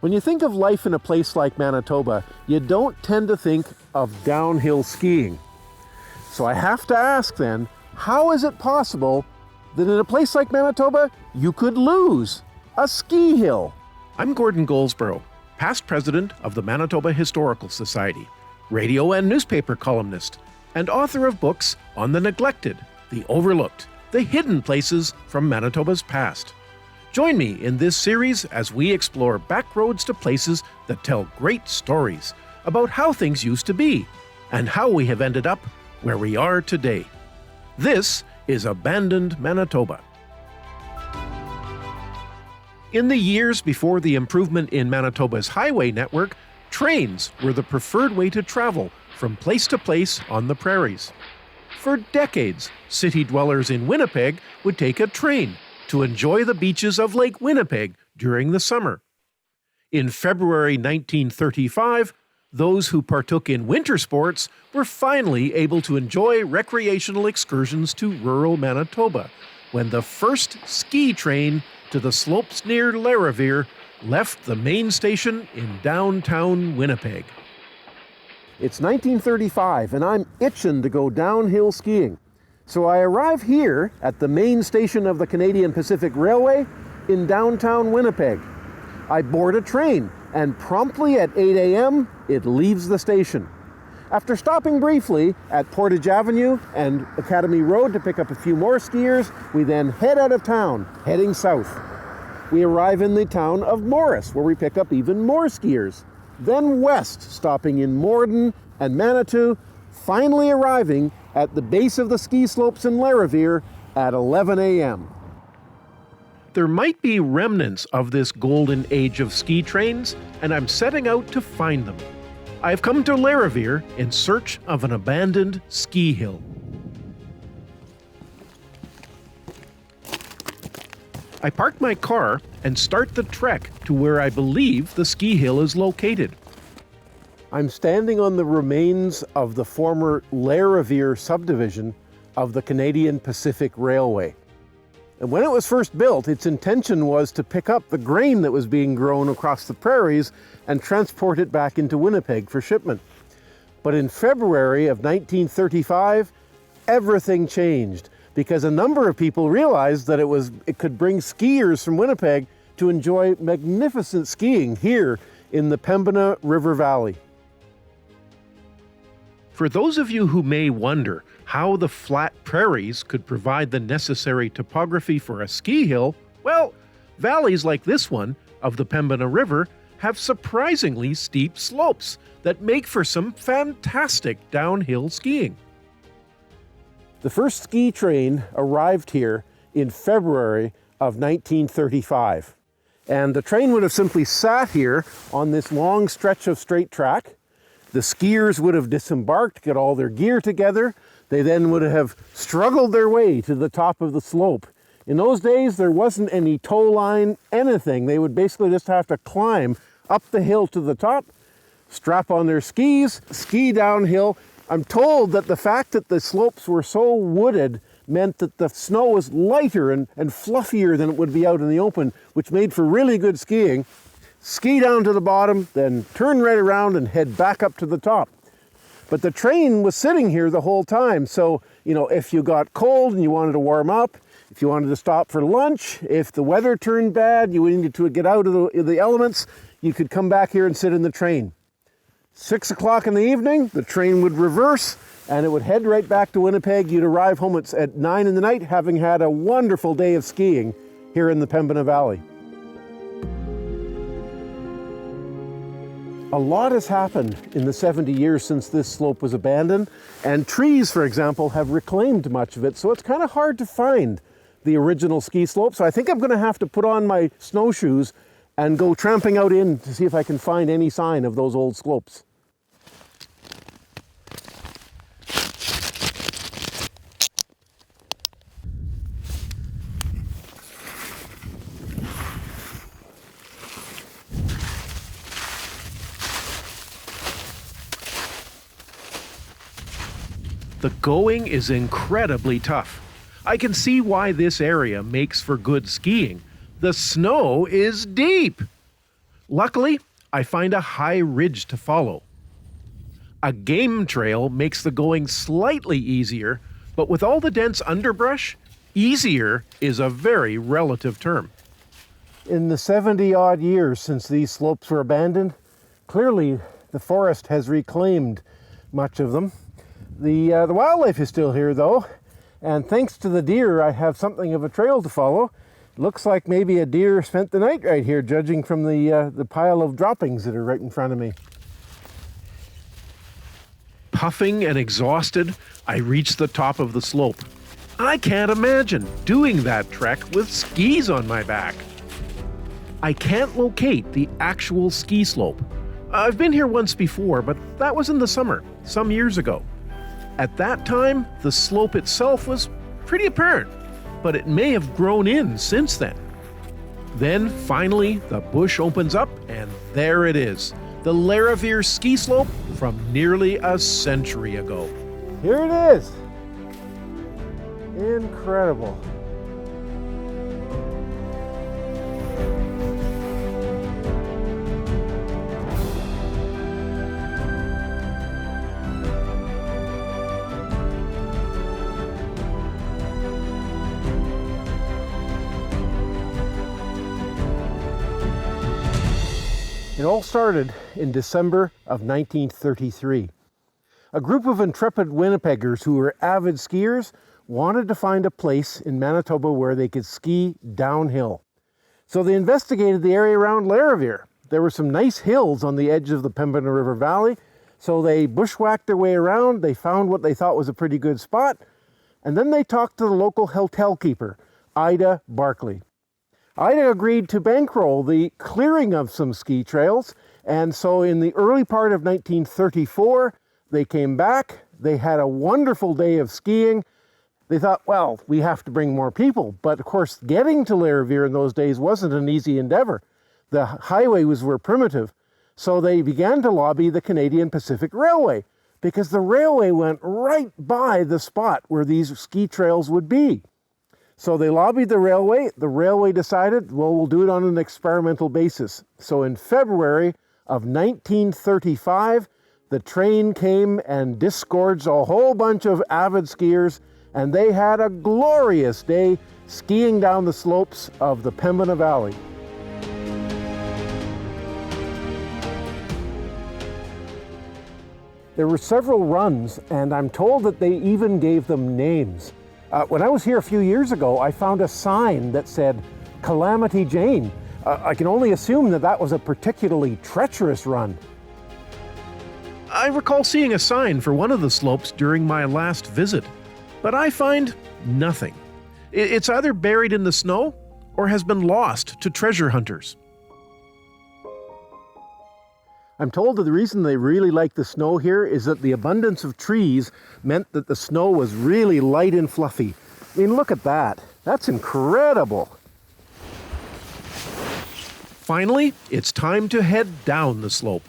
When you think of life in a place like Manitoba, you don't tend to think of downhill skiing. So I have to ask then, how is it possible that in a place like Manitoba, you could lose a ski hill? I'm Gordon Goldsborough, past president of the Manitoba Historical Society, radio and newspaper columnist, and author of books on the neglected, the overlooked, the hidden places from Manitoba's past. Join me in this series as we explore backroads to places that tell great stories about how things used to be and how we have ended up where we are today. This is Abandoned Manitoba. In the years before the improvement in Manitoba's highway network, trains were the preferred way to travel from place to place on the prairies. For decades, city dwellers in Winnipeg would take a train to enjoy the beaches of Lake Winnipeg during the summer. In February 1935, those who partook in winter sports were finally able to enjoy recreational excursions to rural Manitoba when the first ski train to the slopes near Riviere left the main station in downtown Winnipeg. It's 1935 and I'm itching to go downhill skiing. So I arrive here at the main station of the Canadian Pacific Railway in downtown Winnipeg. I board a train and promptly at 8 a.m. it leaves the station. After stopping briefly at Portage Avenue and Academy Road to pick up a few more skiers, we then head out of town, heading south. We arrive in the town of Morris, where we pick up even more skiers. Then west, stopping in Morden and Manitou, finally arriving at the base of the ski slopes in Riviere at 11 a.m. There might be remnants of this golden age of ski trains, and I'm setting out to find them. I've come to Riviere in search of an abandoned ski hill. I park my car and start the trek to where I believe the ski hill is located. I'm standing on the remains of the former Riviere subdivision of the Canadian Pacific Railway. And when it was first built, its intention was to pick up the grain that was being grown across the prairies and transport it back into Winnipeg for shipment. But in February of 1935, everything changed because a number of people realized that it could bring skiers from Winnipeg to enjoy magnificent skiing here in the Pembina River Valley. For those of you who may wonder how the flat prairies could provide the necessary topography for a ski hill, well, valleys like this one of the Pembina River have surprisingly steep slopes that make for some fantastic downhill skiing. The first ski train arrived here in February of 1935, and the train would have simply sat here on this long stretch of straight track. The skiers would have disembarked, get all their gear together. They then would have struggled their way to the top of the slope. In those days, there wasn't any tow line, anything. They would basically just have to climb up the hill to the top, strap on their skis, ski downhill. I'm told that the fact that the slopes were so wooded meant that the snow was lighter and fluffier than it would be out in the open, which made for really good skiing. Ski down to the bottom, then turn right around and head back up to the top. But the train was sitting here the whole time, so, if you got cold and you wanted to warm up, if you wanted to stop for lunch, if the weather turned bad, you needed to get out of the elements, you could come back here and sit in the train. 6 o'clock in the evening, the train would reverse and it would head right back to Winnipeg. You'd arrive home at 9 in the night, having had a wonderful day of skiing here in the Pembina Valley. A lot has happened in the 70 years since this slope was abandoned, and trees, for example, have reclaimed much of it, so it's kind of hard to find the original ski slope. So I think I'm going to have to put on my snowshoes and go tramping out in to see if I can find any sign of those old slopes. The going is incredibly tough. I can see why this area makes for good skiing. The snow is deep. Luckily, I find a high ridge to follow. A game trail makes the going slightly easier, but with all the dense underbrush, easier is a very relative term. In the 70-odd years since these slopes were abandoned, clearly the forest has reclaimed much of them. The wildlife is still here though, and thanks to the deer, I have something of a trail to follow. Looks like maybe a deer spent the night right here, judging from the pile of droppings that are right in front of me. Puffing and exhausted, I reach the top of the slope. I can't imagine doing that trek with skis on my back. I can't locate the actual ski slope. I've been here once before, but that was in the summer, some years ago. At that time, the slope itself was pretty apparent, but it may have grown in since then. Then, finally, the bush opens up, and there it is, the Riviere ski slope from nearly a century ago. Here it is. Incredible. It all started in December of 1933. A group of intrepid Winnipeggers who were avid skiers wanted to find a place in Manitoba where they could ski downhill. So they investigated the area around Riviere. There were some nice hills on the edge of the Pembina River Valley, so they bushwhacked their way around. They found what they thought was a pretty good spot, and then they talked to the local hotel keeper, Ida Barkley. Ida agreed to bankroll the clearing of some ski trails, and so in the early part of 1934, they came back. They had a wonderful day of skiing. They thought, well, we have to bring more people. But of course, getting to Riviere in those days wasn't an easy endeavor. The highways were primitive, so they began to lobby the Canadian Pacific Railway, because the railway went right by the spot where these ski trails would be. So they lobbied the railway. The railway decided, well, we'll do it on an experimental basis. So in February of 1935, the train came and disgorged a whole bunch of avid skiers, and they had a glorious day skiing down the slopes of the Pembina Valley. There were several runs, and I'm told that they even gave them names. When I was here a few years ago, I found a sign that said Calamity Jane. I can only assume that that was a particularly treacherous run. I recall seeing a sign for one of the slopes during my last visit, but I find nothing. It's either buried in the snow or has been lost to treasure hunters. I'm told that the reason they really like the snow here is that the abundance of trees meant that the snow was really light and fluffy. I mean, look at that. That's incredible. Finally, it's time to head down the slope.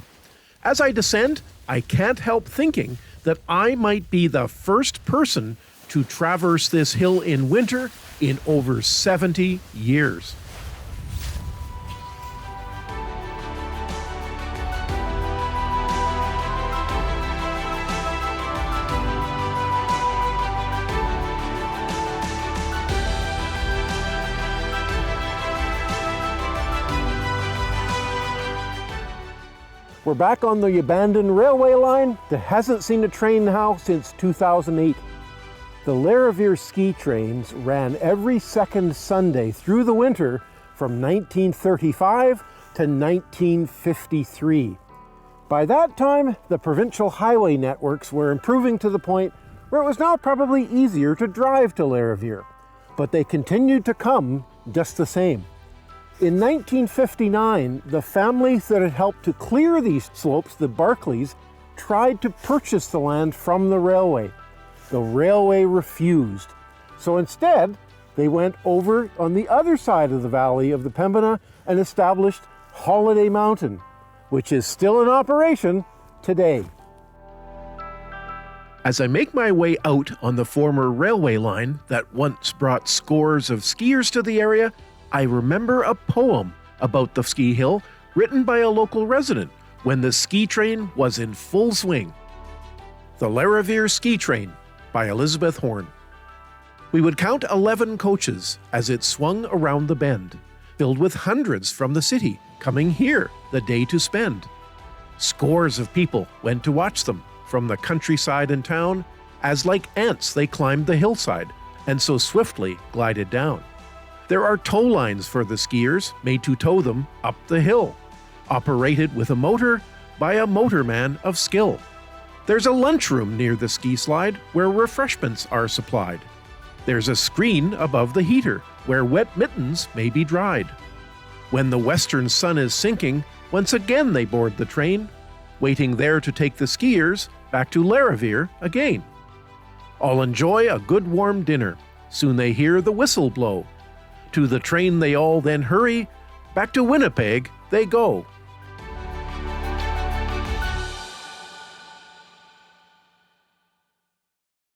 As I descend, I can't help thinking that I might be the first person to traverse this hill in winter in over 70 years. We're back on the abandoned railway line that hasn't seen a train now since 2008. The Riviere ski trains ran every second Sunday through the winter from 1935 to 1953. By that time, the provincial highway networks were improving to the point where it was now probably easier to drive to Riviere, but they continued to come just the same. In 1959, the family that had helped to clear these slopes, the Barkleys, tried to purchase the land from the railway. The railway refused. So instead, they went over on the other side of the valley of the Pembina and established Holiday Mountain, which is still in operation today. As I make my way out on the former railway line that once brought scores of skiers to the area, I remember a poem about the ski hill written by a local resident when the ski train was in full swing. The Riviere Ski Train by Elizabeth Horn. We would count 11 coaches as it swung around the bend, filled with hundreds from the city coming here the day to spend. Scores of people went to watch them from the countryside and town, as like ants they climbed the hillside and so swiftly glided down. There are tow lines for the skiers made to tow them up the hill, operated with a motor by a motorman of skill. There's a lunchroom near the ski slide where refreshments are supplied. There's a screen above the heater where wet mittens may be dried. When the western sun is sinking, once again they board the train, waiting there to take the skiers back to Riviere again. All enjoy a good warm dinner. Soon they hear the whistle blow. To the train they all then hurry. Back to Winnipeg they go.